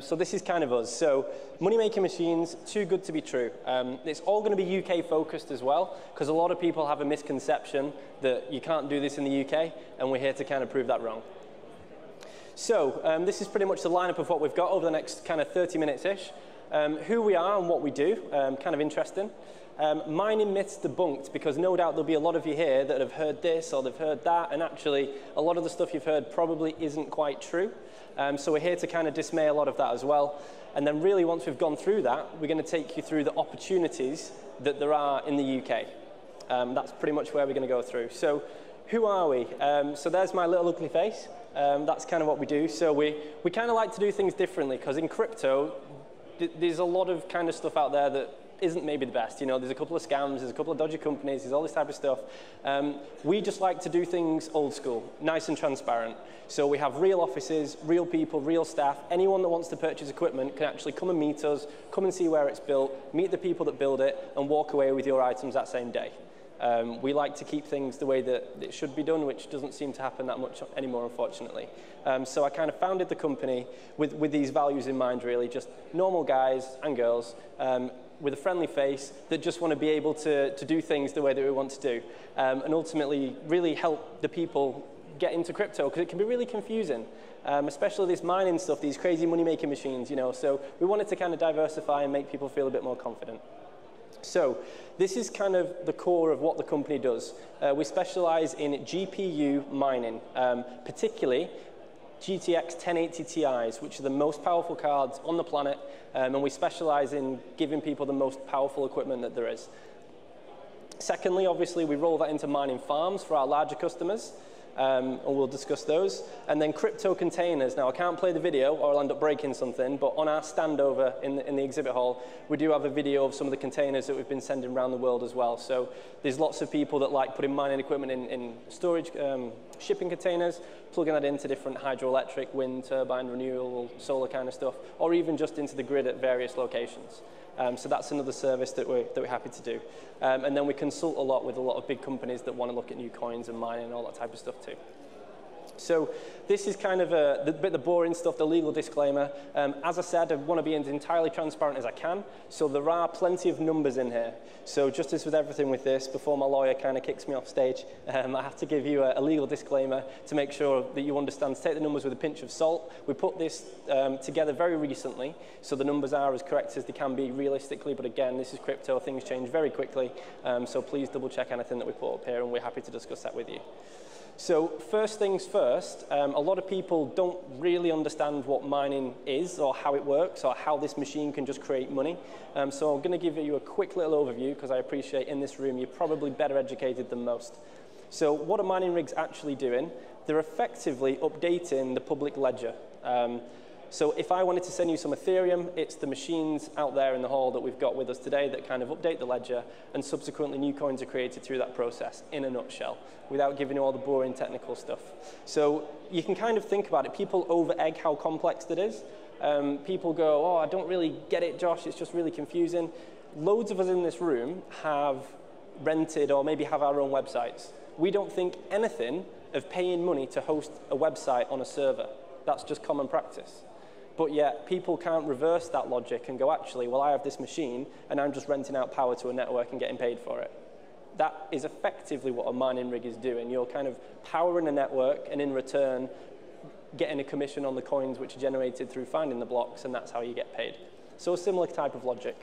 So this is kind of us. So money-making machines, too good to be true. It's all going to be UK focused as well, because a lot of people have a misconception that you can't do this in the UK, and we're here to kind of prove that wrong. So this is pretty much the lineup of what we've got over the next kind of 30 minutes-ish. Who we are and what we do, kind of interesting. Mining myths debunked, because no doubt there'll be a lot of you here that have heard this or they've heard that, and actually a lot of the stuff you've heard probably isn't quite true. So we're here to kind of dismay a lot of that as well. And then really once we've gone through that, we're going to take you through the opportunities that there are in the UK. That's pretty much where we're going to go through. So who are we? So there's my little ugly face. That's kind of what we do. So we kind of like to do things differently, because in crypto, there's a lot of kind of stuff out there that isn't maybe the best. You know, there's a couple of scams, there's a couple of dodgy companies, there's all this type of stuff. We just like to do things old school, nice and transparent. So we have real offices, real people, real staff. Anyone that wants to purchase equipment can actually come and meet us, come and see where it's built, meet the people that build it, and walk away with your items that same day. We like to keep things the way that it should be done, which doesn't seem to happen that much anymore, unfortunately. So I kind of founded the company with these values in mind, really, just normal guys and girls with a friendly face that just want to be able to do things the way that we want to do, and ultimately really help the people get into crypto, because it can be really confusing, especially this mining stuff, these crazy money-making machines, you know. So we wanted to kind of diversify and make people feel a bit more confident. So this is kind of the core of what the company does. We specialize in GPU mining, particularly GTX 1080 Ti's, which are the most powerful cards on the planet, and we specialize in giving people the most powerful equipment that there is. Secondly, obviously, we roll that into mining farms for our larger customers. And we'll discuss those. And then crypto containers. Now, I can't play the video or I'll end up breaking something, but on our stand over in the exhibit hall, we do have a video of some of the containers that we've been sending around the world as well. So there's lots of people that like putting mining equipment in storage, shipping containers, plugging that into different hydroelectric, wind turbine, renewable, solar kind of stuff, or even just into the grid at various locations. So that's another service that we're happy to do. And then we consult a lot with a lot of big companies that want to look at new coins and mining and all that type of stuff too. So this is kind of the boring stuff, the legal disclaimer. As I said, I want to be as entirely transparent as I can. So there are plenty of numbers in here. So just as with everything with this, before my lawyer kind of kicks me off stage, I have to give you a legal disclaimer to make sure that you understand to take the numbers with a pinch of salt. We put this together very recently, so the numbers are as correct as they can be realistically. But again, this is crypto, things change very quickly. So please double check anything that we put up here, and we're happy to discuss that with you. So first things first, a lot of people don't really understand what mining is or how it works or how this machine can just create money. So I'm going to give you a quick little overview, because I appreciate in this room you're probably better educated than most. So what are mining rigs actually doing? They're effectively updating the public ledger. So if I wanted to send you some Ethereum, it's the machines out there in the hall that we've got with us today that kind of update the ledger, and subsequently new coins are created through that process, in a nutshell, without giving you all the boring technical stuff. So you can kind of think about it. People over-egg how complex it is. People go, oh, I don't really get it, Josh, it's just really confusing. Loads of us in this room have rented or maybe have our own websites. We don't think anything of paying money to host a website on a server. That's just common practice. But yet people can't reverse that logic and go, actually, well, I have this machine and I'm just renting out power to a network and getting paid for it. That is effectively what a mining rig is doing. You're kind of powering a network and in return getting a commission on the coins which are generated through finding the blocks, and that's how you get paid. So a similar type of logic.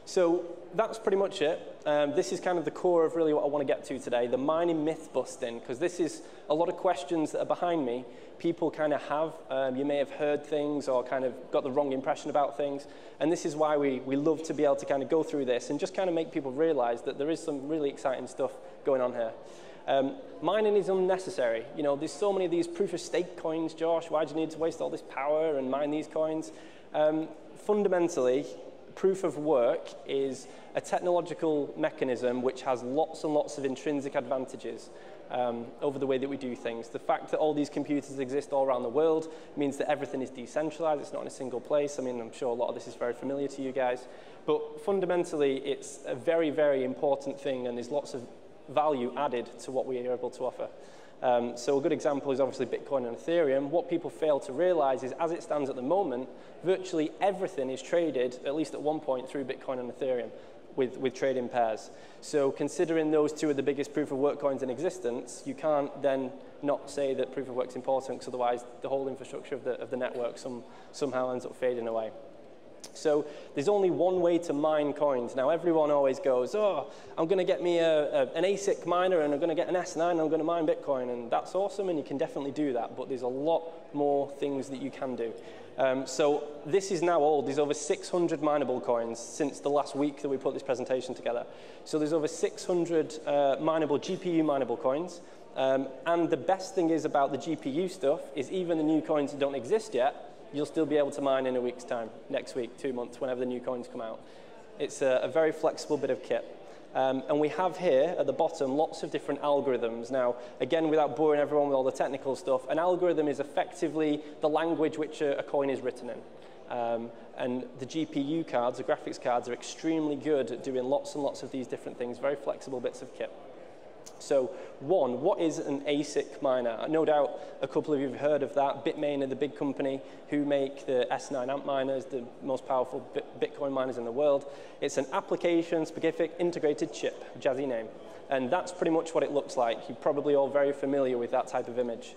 So that's pretty much it. This is kind of the core of really what I want to get to today, the mining myth busting, because this is a lot of questions that are behind me. People kind of have, you may have heard things or kind of got the wrong impression about things. And this is why we love to be able to kind of go through this and just kind of make people realize that there is some really exciting stuff going on here. Mining is unnecessary. You know, there's so many of these proof of stake coins, Josh. Why do you need to waste all this power and mine these coins? Fundamentally, proof of work is a technological mechanism which has lots and lots of intrinsic advantages over the way that we do things. The fact that all these computers exist all around the world means that everything is decentralized. It's not in a single place. I mean, I'm sure a lot of this is very familiar to you guys. But fundamentally, it's a very, very important thing, and there's lots of value added to what we are able to offer. So a good example is obviously Bitcoin and Ethereum. What people fail to realize is, as it stands at the moment, virtually everything is traded, at least at one point, through Bitcoin and Ethereum with trading pairs. So considering those two are the biggest proof of work coins in existence, you can't then not say that proof of work is important, because otherwise the whole infrastructure of the network somehow ends up fading away. So there's only one way to mine coins. Now, everyone always goes, oh, I'm going to get me an Asic miner, and I'm going to get an S9, and I'm going to mine Bitcoin. And that's awesome, and you can definitely do that. But there's a lot more things that you can do. So this is now old. There's over 600 mineable coins since the last week that we put this presentation together. So there's over 600 mineable, GPU mineable coins. And the best thing is about the GPU stuff is even the new coins that don't exist yet, you'll still be able to mine in a week's time, next week, 2 months, whenever the new coins come out. It's a very flexible bit of kit. And we have here at the bottom lots of different algorithms. Now, again, without boring everyone with all the technical stuff, an algorithm is effectively the language which a coin is written in. And the GPU cards, the graphics cards, are extremely good at doing lots and lots of these different things, very flexible bits of kit. So one, what is an Asic miner? No doubt a couple of you have heard of that. Bitmain are the big company who make the S9 AMP miners, the most powerful Bitcoin miners in the world. It's an application-specific integrated chip, jazzy name. And that's pretty much what it looks like. You're probably all very familiar with that type of image.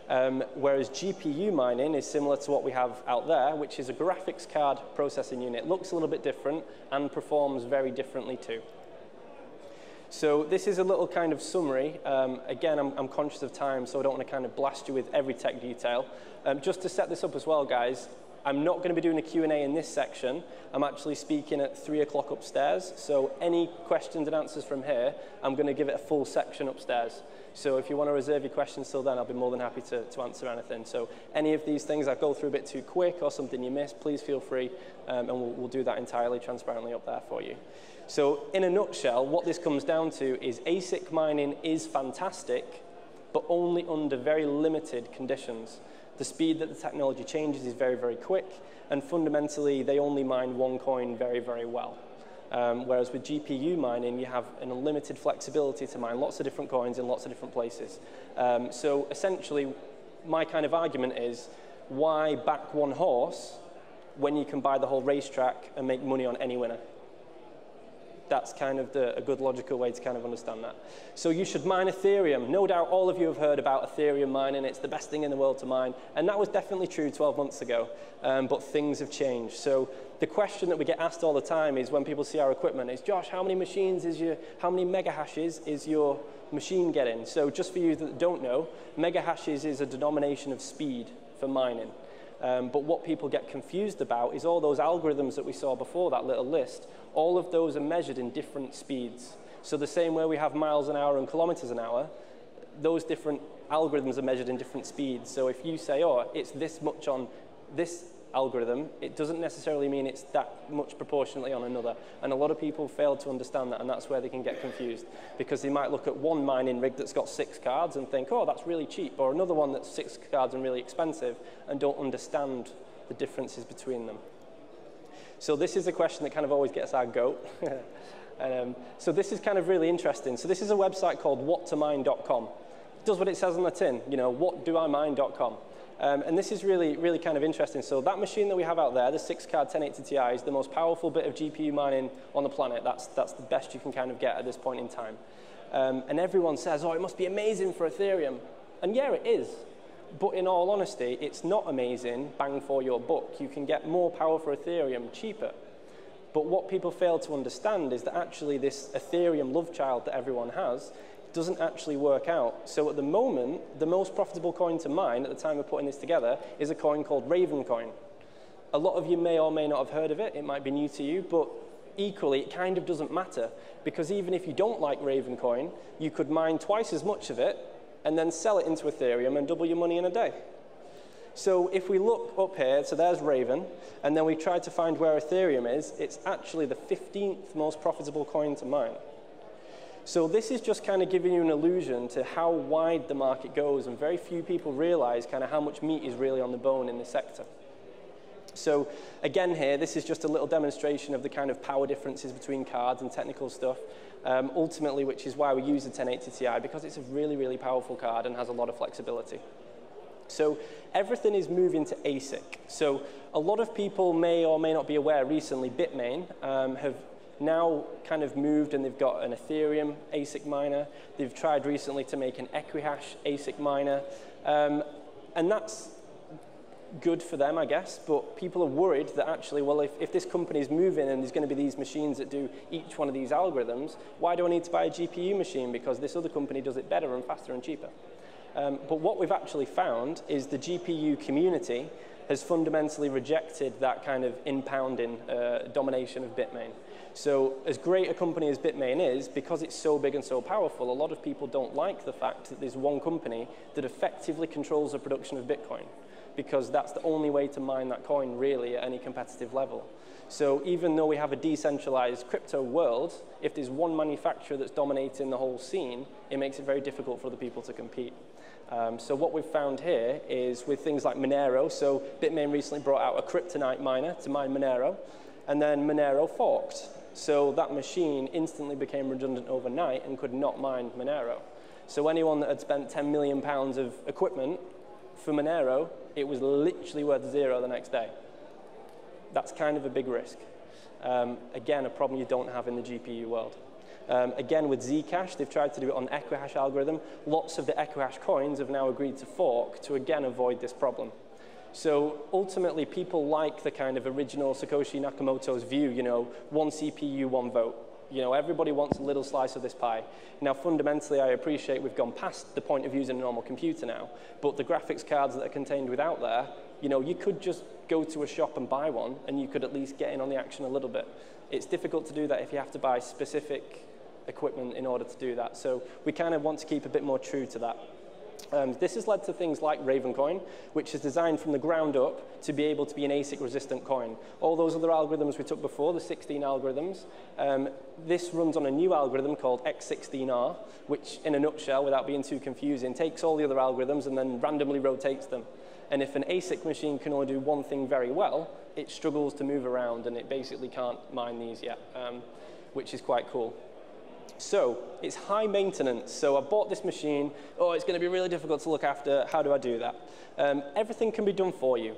Whereas GPU mining is similar to what we have out there, which is a graphics card processing unit. It looks a little bit different and performs very differently too. So this is a little kind of summary. Again, I'm conscious of time, so I don't want to kind of blast you with every tech detail. Just to set this up as well, guys, I'm not going to be doing a Q&A in this section. I'm actually speaking at 3 o'clock upstairs. So any questions and answers from here, I'm going to give it a full section upstairs. So if you want to reserve your questions till then, I'll be more than happy to answer anything. So any of these things I go through a bit too quick or something you missed, please feel free, and we'll do that entirely transparently up there for you. So in a nutshell, what this comes down to is ASIC mining is fantastic, but only under very limited conditions. The speed that the technology changes is very, very quick, and fundamentally, they only mine one coin very, very well. Whereas with GPU mining, you have an unlimited flexibility to mine lots of different coins in lots of different places. So essentially, my kind of argument is, why back one horse when you can buy the whole racetrack and make money on any winner? That's kind of a good logical way to kind of understand that. So you should mine Ethereum. No doubt all of you have heard about Ethereum mining. It's the best thing in the world to mine. And that was definitely true 12 months ago. But things have changed. So the question that we get asked all the time is when people see our equipment is, Josh, how many mega hashes is your machine getting? So just for you that don't know, mega hashes is a denomination of speed for mining. But what people get confused about is all those algorithms that we saw before, that little list, all of those are measured in different speeds. So the same way we have miles an hour and kilometers an hour, those different algorithms are measured in different speeds. So if you say, oh, it's this much on this algorithm, it doesn't necessarily mean it's that much proportionately on another. And a lot of people fail to understand that, and that's where they can get confused. Because they might look at one mining rig that's got 6 cards and think, oh, that's really cheap, or another one that's 6 cards and really expensive, and don't understand the differences between them. So this is a question that kind of always gets our goat. So this is kind of really interesting. So this is a website called whattomine.com. It does what it says on the tin, you know, whatdoimine.com. And this is really, really kind of interesting. So that machine that we have out there, the 6-card 1080 Ti, is the most powerful bit of GPU mining on the planet. That's the best you can kind of get at this point in time. And everyone says, oh, it must be amazing for Ethereum. And yeah, it is. But in all honesty, it's not amazing, bang for your buck. You can get more power for Ethereum cheaper. But what people fail to understand is that actually this Ethereum love child that everyone has doesn't actually work out. So at the moment, the most profitable coin to mine at the time of putting this together is a coin called Raven coin. A lot of you may or may not have heard of it. It might be new to you, but equally, it kind of doesn't matter, because even if you don't like Raven coin, you could mine twice as much of it and then sell it into Ethereum and double your money in a day. So if we look up here, so there's Raven, and then we try to find where Ethereum is, it's actually the 15th most profitable coin to mine. So this is just kind of giving you an illusion to how wide the market goes, and very few people realize kind of how much meat is really on the bone in this sector. So again here, this is just a little demonstration of the kind of power differences between cards and technical stuff, ultimately, which is why we use the 1080 Ti, because it's a really, really powerful card and has a lot of flexibility. So everything is moving to Asic. So a lot of people may or may not be aware recently, Bitmain have now kind of moved and they've got an Ethereum Asic miner. They've tried recently to make an Equihash Asic miner. And that's good for them, I guess, but people are worried that actually, well, if this company is moving and there's going to be these machines that do each one of these algorithms, why do I need to buy a GPU machine? Because this other company does it better and faster and cheaper. But what we've actually found is the GPU community has fundamentally rejected that kind of impounding domination of Bitmain. So as great a company as Bitmain is, because it's so big and so powerful, a lot of people don't like the fact that there's one company that effectively controls the production of Bitcoin, because that's the only way to mine that coin really at any competitive level. So even though we have a decentralized crypto world, if there's one manufacturer that's dominating the whole scene, it makes it very difficult for other people to compete. So what we've found here is with things like Monero, so Bitmain recently brought out a kryptonite miner to mine Monero, and then Monero forked. So that machine instantly became redundant overnight and could not mine Monero. So anyone that had spent £10 million of equipment for Monero, it was literally worth zero the next day. That's kind of a big risk. Again, a problem you don't have in the GPU world. Again, with Zcash, they've tried to do it on Equihash algorithm. Lots of the Equihash coins have now agreed to fork to, again, avoid this problem. So ultimately, people like the kind of original Satoshi Nakamoto's view, you know, one CPU, one vote. You know, everybody wants a little slice of this pie. Now, fundamentally, I appreciate we've gone past the point of using a normal computer now, but the graphics cards that are contained without there, you know, you could just go to a shop and buy one, and you could at least get in on the action a little bit. It's difficult to do that if you have to buy specific equipment in order to do that. So we kind of want to keep a bit more true to that. This has led to things like Ravencoin, which is designed from the ground up to be able to be an ASIC-resistant coin. All those other algorithms we took before, the 16 algorithms, this runs on a new algorithm called X16R, which, in a nutshell, without being too confusing, takes all the other algorithms and then randomly rotates them. And if an ASIC machine can only do one thing very well, it struggles to move around, and it basically can't mine these yet, which is quite cool. So it's high maintenance. So I bought this machine. Oh, it's going to be really difficult to look after. How do I do that? Everything can be done for you.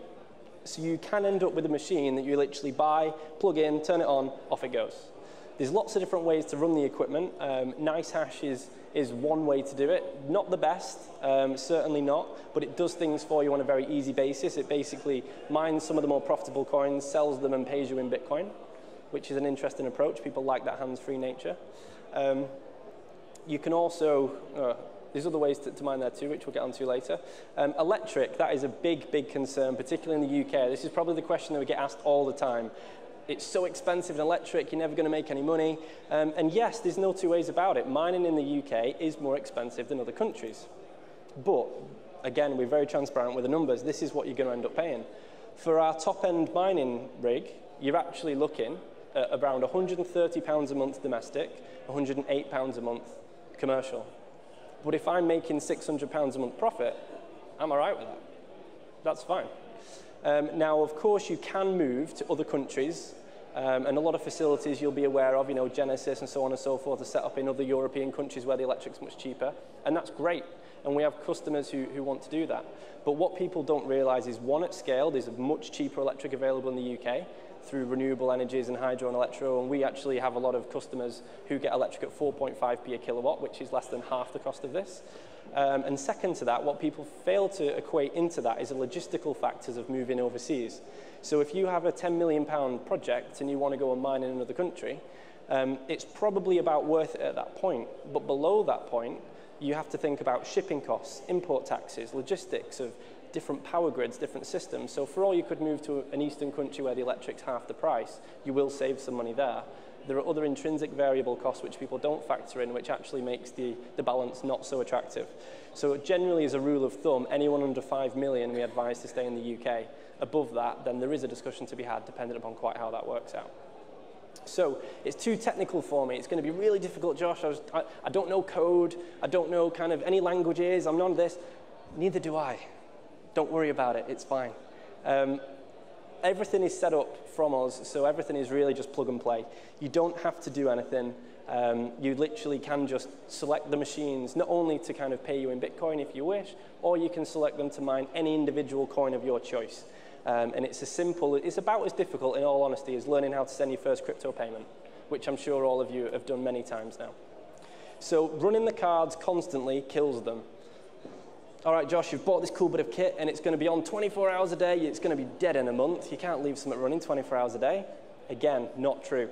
So you can end up with a machine that you literally buy, plug in, turn it on, off it goes. There's lots of different ways to run the equipment. NiceHash is one way to do it. Not the best, certainly not, but it does things for you on a very easy basis. It basically mines some of the more profitable coins, sells them, and pays you in Bitcoin, which is an interesting approach. People like that hands-free nature. You can also, there's other ways to mine there too, which we'll get onto later. Electric, that is a big, big concern, particularly in the UK. This is probably the question that we get asked all the time. It's so expensive in electric, you're never going to make any money. And yes, there's no two ways about it. Mining in the UK is more expensive than other countries. But again, we're very transparent with the numbers. This is what you're going to end up paying. For our top-end mining rig, you're actually looking at around £130 a month domestic, £108 a month commercial. But if I'm making £600 a month profit, I'm all right with that. That's fine. Now, of course, you can move to other countries, and a lot of facilities you'll be aware of, you know, Genesis and so on and so forth, are set up in other European countries where the electric's much cheaper, and that's great. And we have customers who want to do that. But what people don't realize is, one, at scale, there's a much cheaper electric available in the UK through renewable energies and hydro and electro, and we actually have a lot of customers who get electric at 4.5p a kilowatt, which is less than half the cost of this. And second to that, what people fail to equate into that is the logistical factors of moving overseas. So if you have a £10 million project and you want to go and mine in another country, it's probably about worth it at that point. But below that point, you have to think about shipping costs, import taxes, logistics of different power grids, different systems. So for all you could move to an eastern country where the electric's half the price, you will save some money there. There are other intrinsic variable costs which people don't factor in, which actually makes the balance not so attractive. So generally, as a rule of thumb, anyone under 5 million, we advise to stay in the UK. Above that, then there is a discussion to be had, depending upon quite how that works out. So it's too technical for me. It's going to be really difficult, Josh. I don't know code. I don't know kind of any languages. I'm none of this. Neither do I. Don't worry about it. It's fine. everything is set up from us, so everything is really just plug and play. You don't have to do anything. You literally can just select the machines, not only to kind of pay you in Bitcoin if you wish, or you can select them to mine any individual coin of your choice. And it's as simple, it's about as difficult, in all honesty, as learning how to send your first crypto payment, which I'm sure all of you have done many times now. So running the cards constantly kills them. All right, Josh, you've bought this cool bit of kit, and it's going to be on 24 hours a day. It's going to be dead in a month. You can't leave something running 24 hours a day. Again, not true.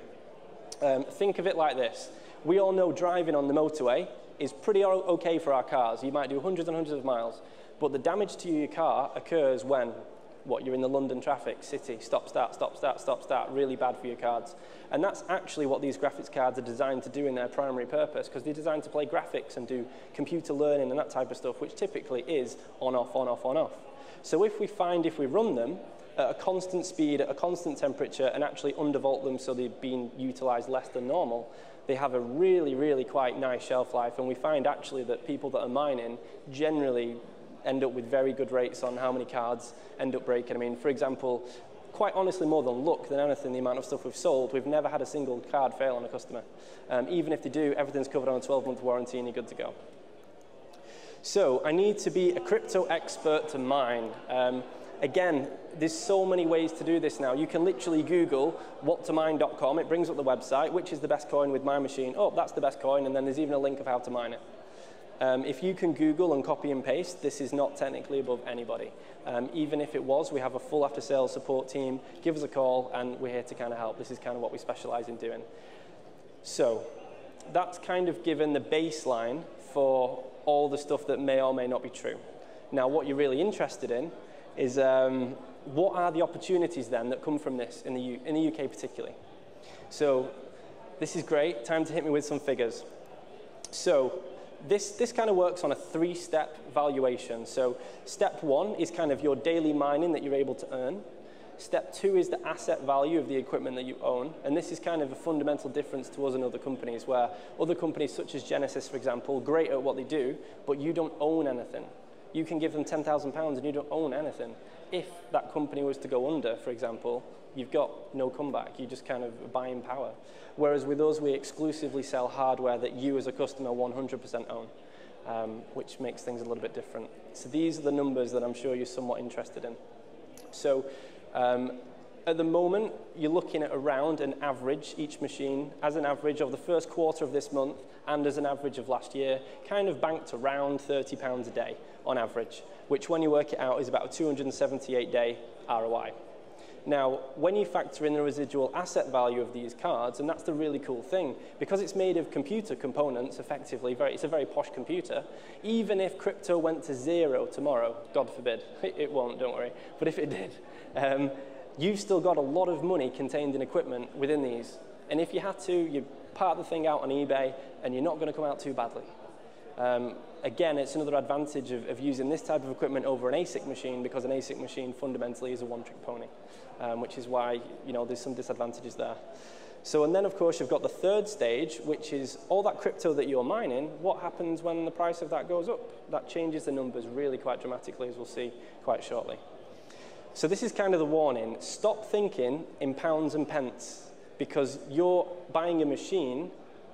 Think of it like this. We all know driving on the motorway is pretty okay for our cars. You might do hundreds and hundreds of miles, but the damage to your car occurs when you're in the London traffic, city, stop, start, stop, start, stop, start, really bad for your cards. And that's actually what these graphics cards are designed to do in their primary purpose, because they're designed to play graphics and do computer learning and that type of stuff, which typically is on, off, on, off, on, off. So if we run them at a constant speed, at a constant temperature, and actually undervolt them so they're being utilized less than normal, they have a really, really quite nice shelf life. And we find actually that people that are mining generally end up with very good rates on how many cards end up breaking. I mean, for example, quite honestly, more than luck than anything, the amount of stuff we've sold, we've never had a single card fail on a customer. Even if they do, everything's covered on a 12-month warranty and you're good to go. So I need to be a crypto expert to mine. Again, there's so many ways to do this now. You can literally Google whattomine.com. It brings up the website, which is the best coin with my machine. Oh, that's the best coin, and then there's even a link of how to mine it. If you can Google and copy and paste, this is not technically above anybody. Even if it was, we have a full after-sales support team. Give us a call, and we're here to kind of help. This is kind of what we specialize in doing. So that's kind of given the baseline for all the stuff that may or may not be true. Now, what you're really interested in is what are the opportunities then that come from this in the UK particularly. So this is great. Time to hit me with some figures. So this kind of works on a 3-step valuation. So step 1 is kind of your daily mining that you're able to earn. Step 2 is the asset value of the equipment that you own. And this is kind of a fundamental difference to us and other companies, where other companies such as Genesis, for example, great at what they do, but you don't own anything. You can give them £10,000 and you don't own anything. If that company was to go under, for example, you've got no comeback. You just kind of buy in power. Whereas with us, we exclusively sell hardware that you as a customer 100% own, which makes things a little bit different. So these are the numbers that I'm sure you're somewhat interested in. So at the moment, you're looking at around an average, each machine, as an average of the first quarter of this month and as an average of last year, kind of banked around £30 a day on average, which when you work it out is about a 278-day ROI. Now, when you factor in the residual asset value of these cards, and that's the really cool thing, because it's made of computer components, effectively, it's a very posh computer, even if crypto went to 0 tomorrow, God forbid, it won't, don't worry, but if it did, you've still got a lot of money contained in equipment within these. And if you had to, you part the thing out on eBay, and you're not going to come out too badly. Again, it's another advantage of using this type of equipment over an Asic machine, because an Asic machine fundamentally is a one-trick pony, which is why there's some disadvantages there. So, and then of course you've got the third stage, which is all that crypto that you're mining. What happens when the price of that goes up? That changes the numbers really quite dramatically, as we'll see quite shortly. So this is kind of the warning. Stop thinking in pounds and pence, because you're buying a machine,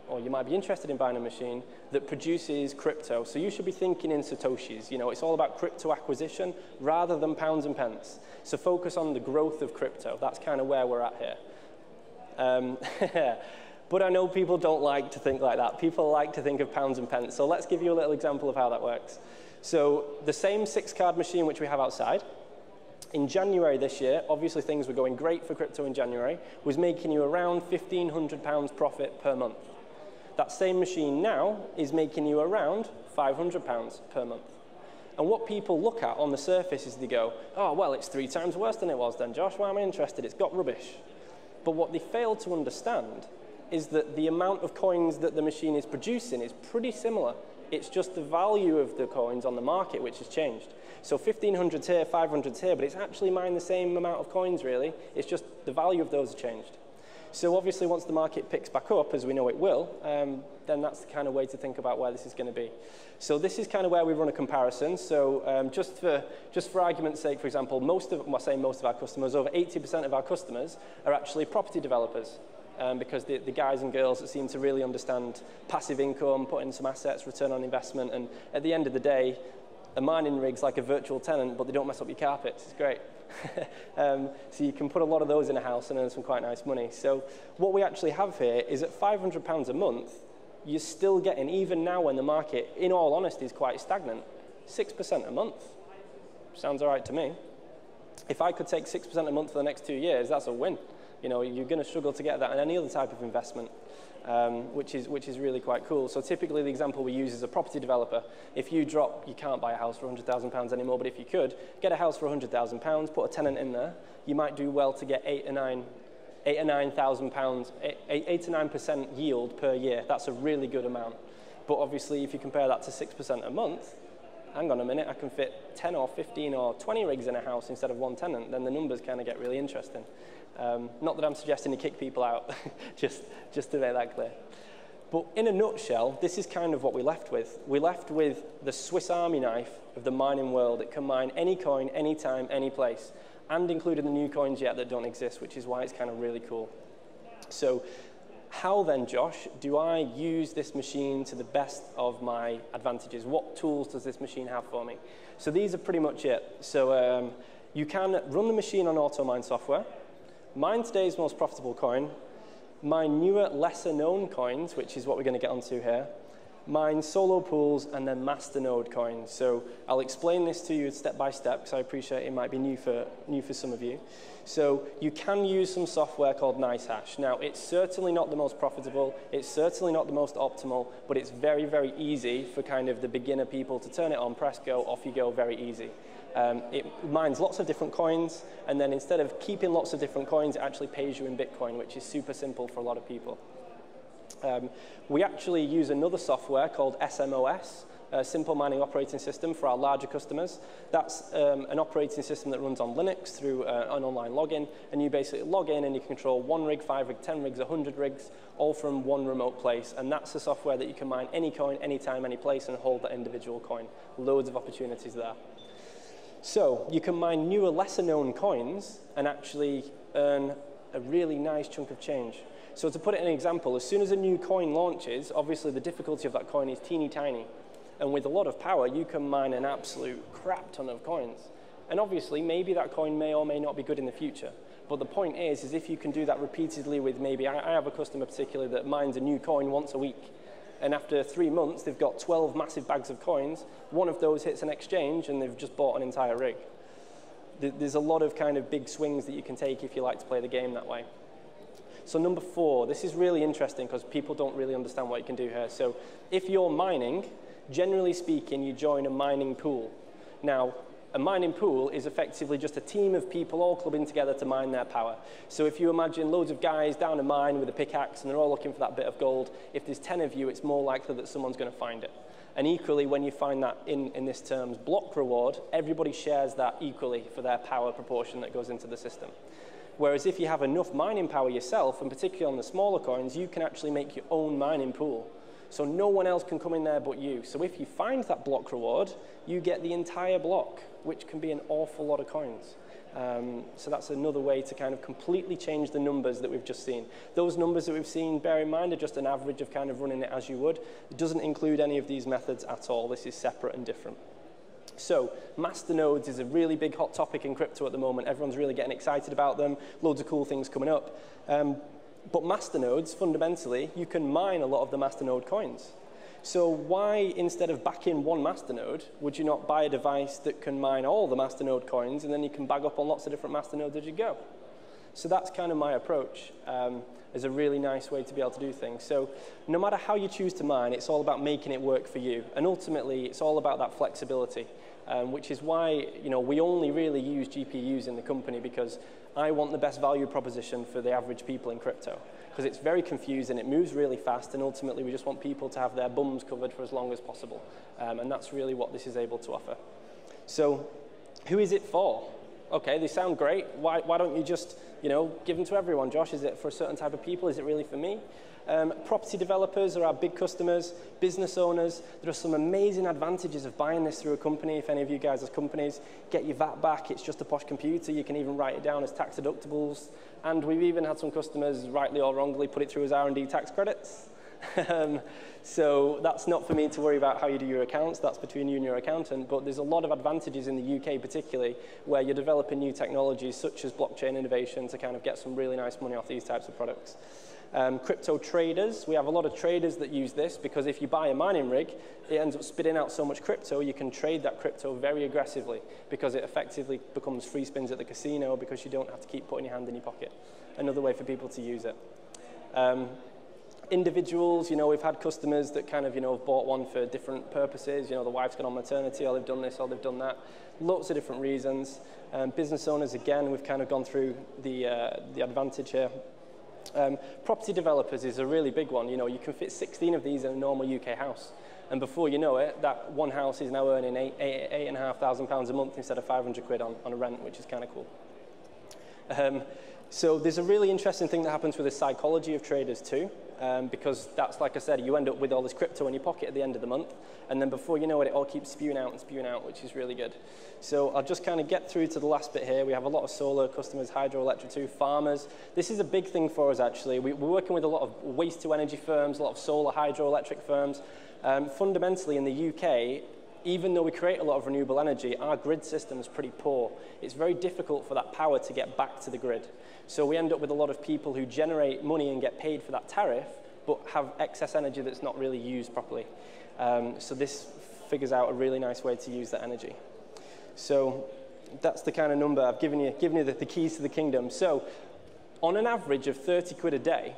or you might be interested in buying a machine that produces crypto. So you should be thinking in Satoshis. It's all about crypto acquisition rather than pounds and pence. So focus on the growth of crypto. That's kind of where we're at here. But I know people don't like to think like that. People like to think of pounds and pence. So let's give you a little example of how that works. So the same 6-card machine which we have outside, in January this year, obviously things were going great for crypto in January, was making you around £1,500 profit per month. That same machine now is making you around £500 per month. And what people look at on the surface is they go, oh, well, it's 3 times worse than it was then, Josh. Why am I interested? It's got rubbish. But what they fail to understand is that the amount of coins that the machine is producing is pretty similar. It's just the value of the coins on the market which has changed. So 1,500 here, 500 here, but it's actually mined the same amount of coins, really. It's just the value of those has changed. So obviously, once the market picks back up, as we know it will, then that's the kind of way to think about where this is going to be. So this is kind of where we run a comparison. So just for argument's sake, for example, most of our customers, over 80% of our customers are actually property developers. Because the guys and girls that seem to really understand passive income, put in some assets, return on investment, and at the end of the day, a mining rig's like a virtual tenant, but they don't mess up your carpets. It's great. So you can put a lot of those in a house and earn some quite nice money. So what we actually have here is at £500 a month, you're still getting, even now when the market, in all honesty, is quite stagnant, 6% a month. Sounds all right to me. If I could take 6% a month for the next 2 years, that's a win. You know, you're going to struggle to get that in any other type of investment, which is really quite cool. So typically the example we use is a property developer. If you can't buy a house for £100,000 anymore, but if you could, get a house for £100,000, put a tenant in there, you might do well to get £8,000 or £9,000, 8 to 9% yield per year. That's a really good amount. But obviously if you compare that to 6% a month, hang on a minute, I can fit 10 or 15 or 20 rigs in a house instead of one tenant, then the numbers kind of get really interesting. Not that I'm suggesting to kick people out, just to make that clear. But in a nutshell, this is kind of what we're left with. We're left with the Swiss Army knife of the mining world. It can mine any coin, anytime, any place, and including the new coins yet that don't exist, which is why it's kind of really cool. So how then, Josh, do I use this machine to the best of my advantages? What tools does this machine have for me? So these are pretty much it. So you can run the machine on auto-mine software, mine today's most profitable coin, mine newer, lesser-known coins, which is what we're going to get onto here, mine solo pools, and then masternode coins. So I'll explain this to you step by step, because I appreciate it might be new for some of you. So you can use some software called NiceHash. Now, it's certainly not the most profitable, it's certainly not the most optimal, but it's very, very easy for kind of the beginner people to turn it on, press go, off you go, very easy. It mines lots of different coins, and then instead of keeping lots of different coins, it actually pays you in Bitcoin, which is super simple for a lot of people. We actually use another software called SMOS, a Simple Mining Operating System, for our larger customers. That's an operating system that runs on Linux through an online login, and you basically log in and you control 1 rig, 5 rig, 10 rigs, 100 rigs, all from one remote place. And that's the software that you can mine any coin, anytime, any place, and hold that individual coin. Loads of opportunities there. So you can mine newer, lesser-known coins and actually earn a really nice chunk of change. So to put it in an example, as soon as a new coin launches, obviously the difficulty of that coin is teeny tiny. And with a lot of power, you can mine an absolute crap ton of coins. And obviously, maybe that coin may or may not be good in the future. But the point is if you can do that repeatedly with maybe, I have a customer particularly that mines a new coin once a week. And after 3 months, they've got 12 massive bags of coins. One of those hits an exchange, and they've just bought an entire rig. There's a lot of kind of big swings that you can take if you like to play the game that way. So number 4, this is really interesting because people don't really understand what you can do here. So if you're mining, generally speaking, you join a mining pool. Now, a mining pool is effectively just a team of people all clubbing together to mine their power. So if you imagine loads of guys down a mine with a pickaxe and they're all looking for that bit of gold, if there's 10 of you, it's more likely that someone's going to find it. And equally, when you find that in this term's block reward, everybody shares that equally for their power proportion that goes into the system. Whereas if you have enough mining power yourself, and particularly on the smaller coins, you can actually make your own mining pool. So no one else can come in there but you. So if you find that block reward, you get the entire block, which can be an awful lot of coins. So that's another way to kind of completely change the numbers that we've just seen. Those numbers that we've seen, bear in mind, are just an average of kind of running it as you would. It doesn't include any of these methods at all. This is separate and different. So Masternodes is a really big hot topic in crypto at the moment. Everyone's really getting excited about them. Loads of cool things coming up. But Masternodes, fundamentally, you can mine a lot of the Masternode coins. So why, instead of backing one Masternode, would you not buy a device that can mine all the Masternode coins, and then you can bag up on lots of different Masternodes as you go? So that's kind of my approach. Is a really nice way to be able to do things. So no matter how you choose to mine, it's all about making it work for you. And ultimately, it's all about that flexibility, which is why we only really use GPUs in the company, because I want the best value proposition for the average people in crypto. Because it's very confusing, it moves really fast, and ultimately we just want people to have their bums covered for as long as possible. And that's really what this is able to offer. So who is it for? Okay, they sound great. Why don't you just, give them to everyone? Josh, is it for a certain type of people? Is it really for me? Property developers are our big customers, business owners. There are some amazing advantages of buying this through a company. If any of you guys have companies, get your VAT back. It's just a posh computer. You can even write it down as tax deductibles. And we've even had some customers, rightly or wrongly, put it through as R&D tax credits. So that's not for me to worry about how you do your accounts. That's between you and your accountant. But there's a lot of advantages in the UK particularly where you're developing new technologies such as blockchain innovation to kind of get some really nice money off these types of products. Crypto traders, we have a lot of traders that use this because if you buy a mining rig, it ends up spitting out so much crypto, you can trade that crypto very aggressively because it effectively becomes free spins at the casino because you don't have to keep putting your hand in your pocket. Another way for people to use it. Individuals, we've had customers that kind of, have bought one for different purposes. The wife's gone on maternity, or they've done this, or they've done that. Lots of different reasons. Business owners, again, we've kind of gone through the advantage here. Property developers is a really big one. You can fit 16 of these in a normal UK house. And before you know it, that one house is now earning £8,500 a month instead of 500 quid on a rent, which is kind of cool. So there's a really interesting thing that happens with the psychology of traders too, because that's, like I said, you end up with all this crypto in your pocket at the end of the month, and then before you know it, it all keeps spewing out, which is really good. So I'll just kind of get through to the last bit here. We have a lot of solar customers, hydroelectric too, farmers. This is a big thing for us, actually. We're working with a lot of waste-to-energy firms, a lot of solar, hydroelectric firms. Fundamentally, in the UK, even though we create a lot of renewable energy, our grid system is pretty poor. It's very difficult for that power to get back to the grid. So we end up with a lot of people who generate money and get paid for that tariff, but have excess energy that's not really used properly. So this figures out a really nice way to use that energy. So that's the kind of number I've given you the keys to the kingdom. So on an average of 30 quid a day,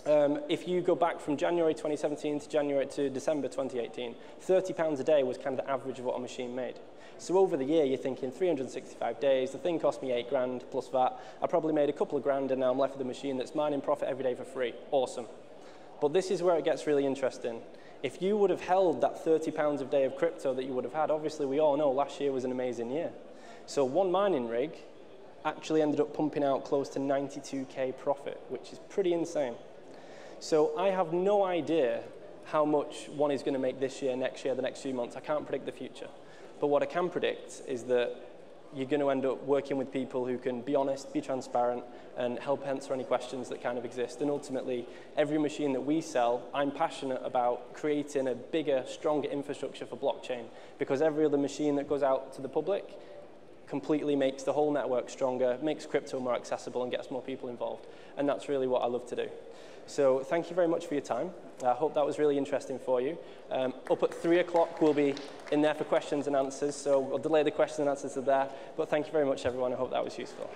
if you go back from January 2017 to December 2018, £30 a day was kind of the average of what a machine made. So over the year, you're thinking 365 days, the thing cost me 8 grand plus VAT. I probably made a couple of grand and now I'm left with a machine that's mining profit every day for free. Awesome. But this is where it gets really interesting. If you would have held that £30 a day of crypto that you would have had, obviously we all know last year was an amazing year. So one mining rig actually ended up pumping out close to 92k profit, which is pretty insane. So I have no idea how much one is going to make this year, next year, the next few months. I can't predict the future. But what I can predict is that you're going to end up working with people who can be honest, be transparent, and help answer any questions that kind of exist. And ultimately, every machine that we sell, I'm passionate about creating a bigger, stronger infrastructure for blockchain, because every other machine that goes out to the public completely makes the whole network stronger, makes crypto more accessible, and gets more people involved. And that's really what I love to do. So thank you very much for your time. I hope that was really interesting for you. Up at 3 o'clock, we'll be in there for questions and answers, so we'll delay the questions and answers to there. But thank you very much, everyone. I hope that was useful.